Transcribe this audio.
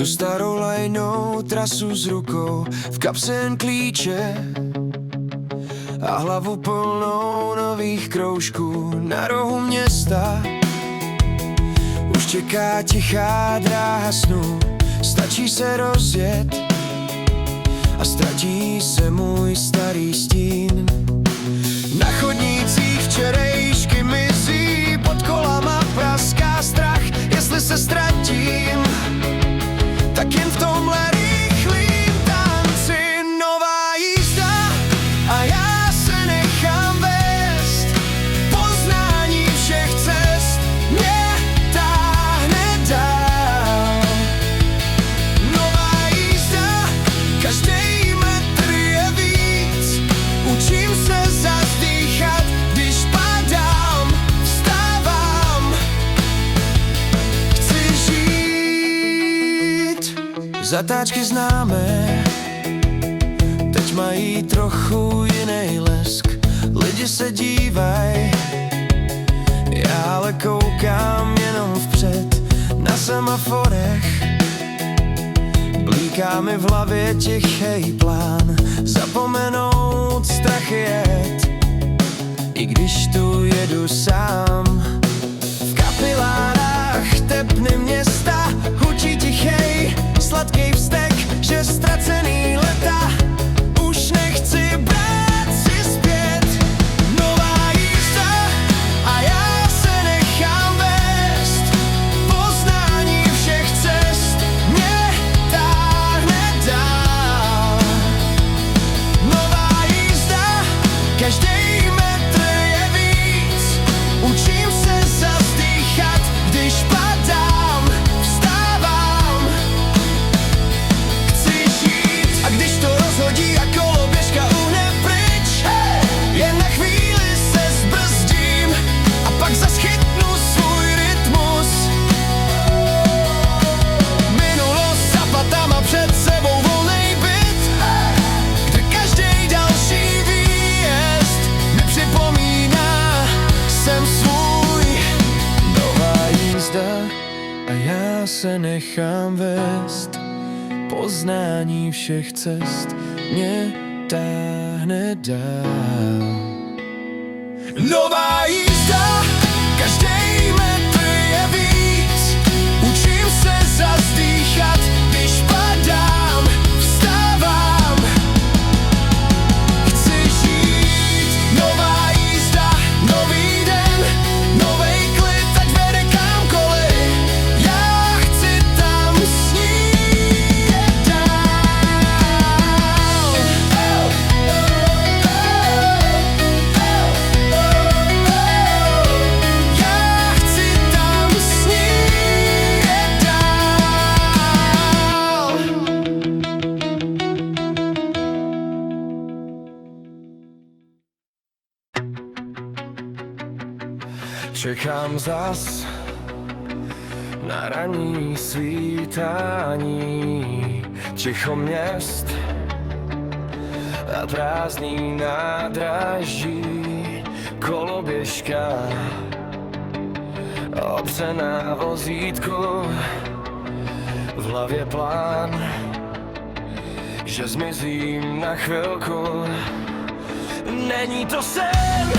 tu starou lajnou trasu s rukou, v kapse jen klíče a hlavu plnou nových kroužků. Na rohu města už čeká tichá dráha snů. Stačí se rozjet a ztratí se můj starý stín. Na chodnících včerejšky mizí, pod kolama praská strach. Jestli se ztratím, tak jen v tomhle rychlým tanci. Nová jízda a já se nechám vést. Poznání všech cest mě táhne dál. Nová jízda, každý metr je víc. Učím se zazdýchat, když padám, vstávám. Chci žít. Zatáčky známé teď mají trochu jiný lesk. Lidi se dívaj, já ale koukám jenom vpřed. Na semaforech blíká mi v hlavě tichý plán. Zapomenout strach jet, i když tu jedu sám. V kapilárách tepny města hučí tichej, sladký vztek, že ztracený leta už nechci brát si zpět. Nová jízda a já se nechám vést. Poznání všech cest mě táhne dál. Nová jízda, každý metr je víc. Učím se zazdýchat, když padám, vstávám. Chci žít, a když to rozhodí a koloběžka uhne pryč, jen na chvíli se zbrzdím a pak zas chytnu svůj rytmus. Minulost za patama, před sebou volnej byt, kde každý další výjezd mi připomíná, jsem svůj. Nová jízda a já se nechám vést. Poznání všech cest mě táhne dál. Nová jízda, každý metr je víc. Učím se zazdýchat, když padám, vstávám. Chci žít. Nová jízda, nový den, novej klid, ať vede kamkoliv. Já chci tam s ní jet dál. Já chci tam s ní jet dál. Čekám zas na ranní svítání, ticho měst a prázdný nádraží. Koloběžka opřená vozítku, v hlavě plán, že zmizím na chvilku. Není to sen,